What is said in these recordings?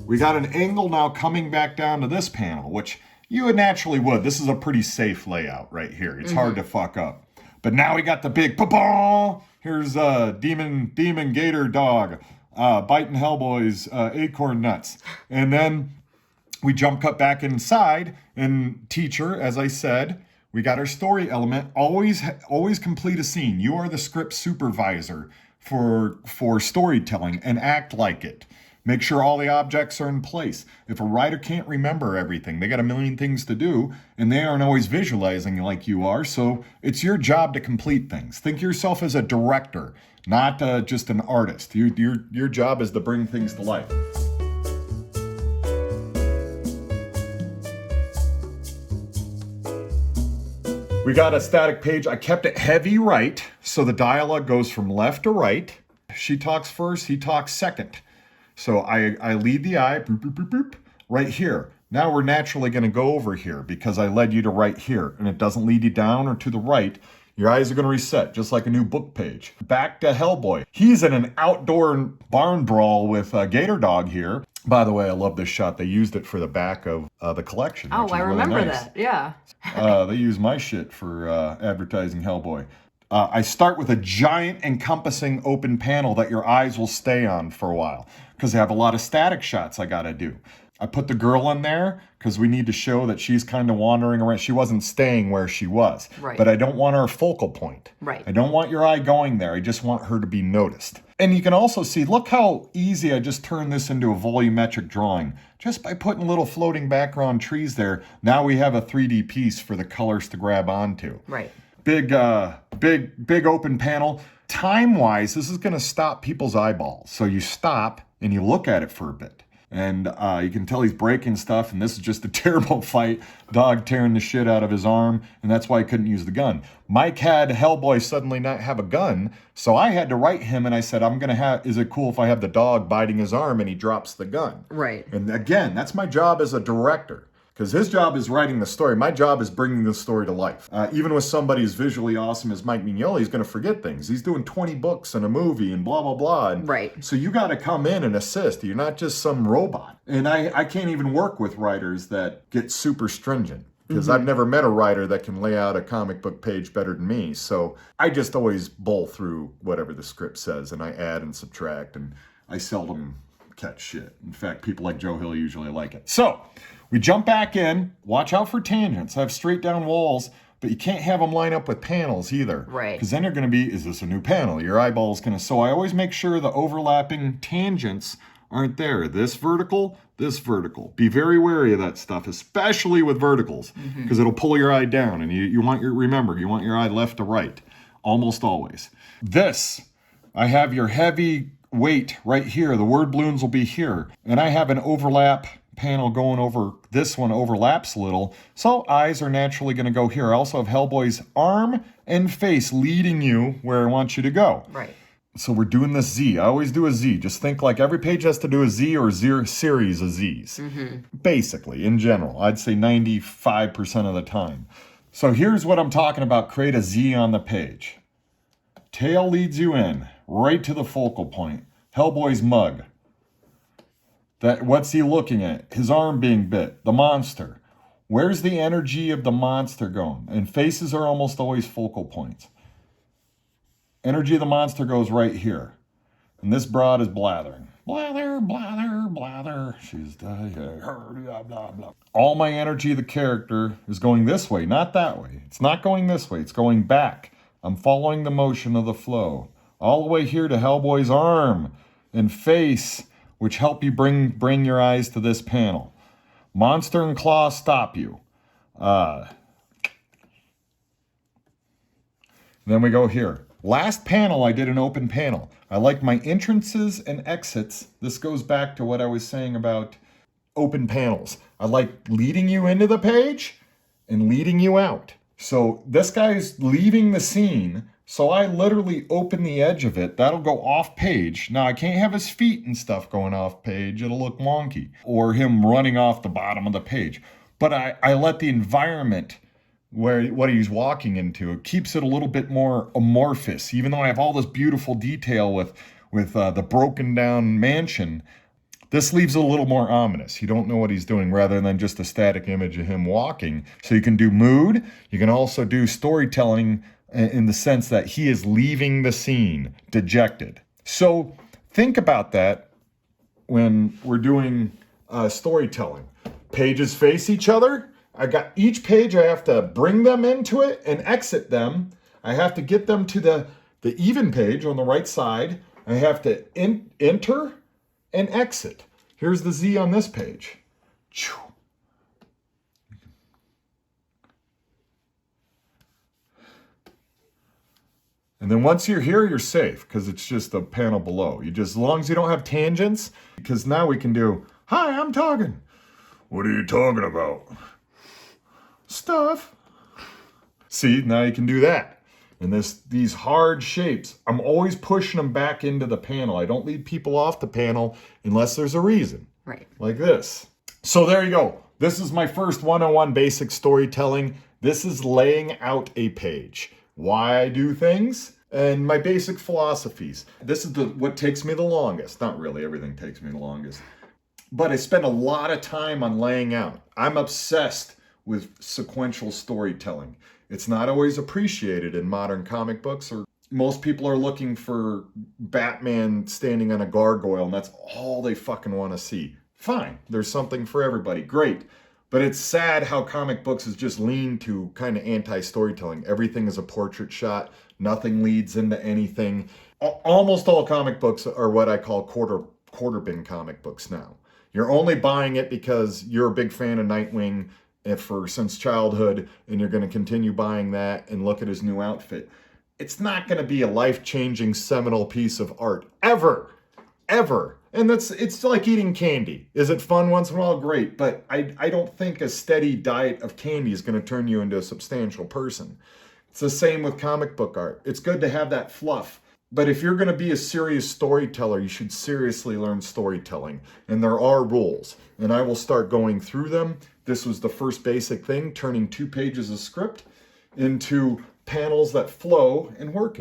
We got an angle now coming back down to this panel, which you would naturally would. This is a pretty safe layout right here. It's hard to fuck up. But now we got the big pa-bong. Here's Demon Gator Dog biting Hellboy's acorn nuts. And then we jump cut back inside, and teacher, as I said, we got our story element. Always complete a scene. You are the script supervisor for storytelling, and act like it. Make sure all the objects are in place. If a writer can't remember everything, they got a million things to do, and they aren't always visualizing like you are, so it's your job to complete things. Think of yourself as a director, not just an artist. Your job is to bring things to life. We got a static page. I kept it heavy right, so the dialogue goes from left to right. She talks first, he talks second. So I lead the eye, boop, boop, boop, boop, right here. Now we're naturally going to go over here because I led you to right here, and it doesn't lead you down or to the right. Your eyes are going to reset, just like a new book page. Back to Hellboy. He's in an outdoor barn brawl with Gator Dog here. By the way, I love this shot. They used it for the back of the collection. Oh, I remember really nice. That, yeah. They use my shit for advertising Hellboy. I start with a giant encompassing open panel that your eyes will stay on for a while because I have a lot of static shots I gotta do. I put the girl in there because we need to show that she's kind of wandering around. She wasn't staying where she was. Right. But I don't want her focal point. Right. I don't want your eye going there. I just want her to be noticed. And you can also see, look how easy I just turned this into a volumetric drawing. Just by putting little floating background trees there, now we have a 3D piece for the colors to grab onto. Right. Big open panel. Time-wise, this is going to stop people's eyeballs. So you stop and you look at it for a bit. And you can tell he's breaking stuff, and this is just a terrible fight. Dog tearing the shit out of his arm, and that's why he couldn't use the gun. Mike had Hellboy suddenly not have a gun, so I had to write him, and I said, is it cool if I have the dog biting his arm and he drops the gun? Right. And again, that's my job as a director. Because his job is writing the story. My job is bringing the story to life. Even with somebody as visually awesome as Mike Mignola, he's going to forget things. He's doing 20 books and a movie and blah, blah, blah. And right. So you got to come in and assist. You're not just some robot. And I can't even work with writers that get super stringent. Because I've never met a writer that can lay out a comic book page better than me. So I just always bowl through whatever the script says. And I add and subtract. And I seldom catch shit. In fact, people like Joe Hill usually like it. So we jump back in. Watch out for tangents. I have straight down walls, but you can't have them line up with panels either. Right. Because then you're going to be, is this a new panel? Your eyeball's going to... So I always make sure the overlapping tangents aren't there. This vertical, this vertical. Be very wary of that stuff, especially with verticals, because it'll pull your eye down. And you want you want your eye left to right, almost always. This, I have your heavy weight right here. The word balloons will be here. And I have an overlap panel going over. This one overlaps a little. So eyes are naturally going to go here. I also have Hellboy's arm and face leading you where I want you to go. Right. So we're doing this Z. I always do a Z. Just think like every page has to do a Z or a series of Zs. Basically, in general. I'd say 95% of the time. So here's what I'm talking about. Create a Z on the page. Tail leads you in, right to the focal point. Hellboy's mug. What's he looking at? His arm being bit. The monster. Where's the energy of the monster going? And faces are almost always focal points. Energy of the monster goes right here. And this broad is blathering. Blather, blather, blather. She's dying. Blah, blah, blah. All my energy of the character is going this way, not that way. It's not going this way. It's going back. I'm following the motion of the flow. All the way here to Hellboy's arm and face, which help you bring your eyes to this panel. Monster and claw stop you. Then we go here. Last panel, I did an open panel. I like my entrances and exits. This goes back to what I was saying about open panels. I like leading you into the page and leading you out. So this guy's leaving the scene. So I literally open the edge of it. That'll go off page. Now I can't have his feet and stuff going off page. It'll look wonky. Or him running off the bottom of the page. But I let the environment, what he's walking into, it keeps it a little bit more amorphous. Even though I have all this beautiful detail with the broken down mansion, This leaves it a little more ominous. You don't know what he's doing rather than just a static image of him walking. So you can do mood. You can also do storytelling in the sense that he is leaving the scene dejected. So think about that when we're doing storytelling. Pages face each other. I got each page, I have to bring them into it and exit them. I have to get them to the even page on the right side. I have to enter and exit. Here's the Z on this page. And then once you're here, you're safe because it's just a panel below. As long as you don't have tangents, because now we can do, hi, I'm talking. What are you talking about? Stuff. See, now you can do that. And these hard shapes, I'm always pushing them back into the panel. I don't leave people off the panel unless there's a reason. Right. Like this. So there you go. This is my first 101 basic storytelling. This is laying out a page. Why I do things and my basic philosophies. This is what takes me the longest. Not really, everything takes me the longest. But I spend a lot of time on laying out. I'm obsessed with sequential storytelling. It's not always appreciated in modern comic books, or most people are looking for Batman standing on a gargoyle and that's all they fucking want to see. Fine, there's something for everybody, great. But it's sad how comic books is just lean to kind of anti-storytelling. Everything is a portrait shot, nothing leads into anything. Almost all comic books are what I call quarter bin comic books now. You're only buying it because you're a big fan of Nightwing since childhood, and you're going to continue buying that and look at his new outfit. It's not going to be a life-changing seminal piece of art ever. And it's like eating candy. Is it fun once in a while? Great, but I don't think a steady diet of candy is going to turn you into a substantial person. It's the same with comic book art. It's good to have that fluff. But if you're going to be a serious storyteller, you should seriously learn storytelling. And there are rules. And I will start going through them. This was the first basic thing, turning 2 pages of script into panels that flow and work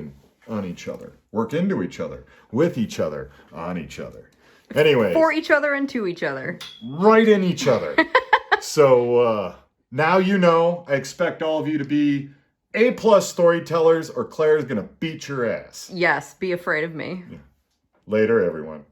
on each other. Work into each other, with each other, on each other. Anyways. For each other and to each other. Right in each other. So now you know, I expect all of you to be A+ storytellers, or Claire's gonna beat your ass. Yes, be afraid of me. Later, everyone.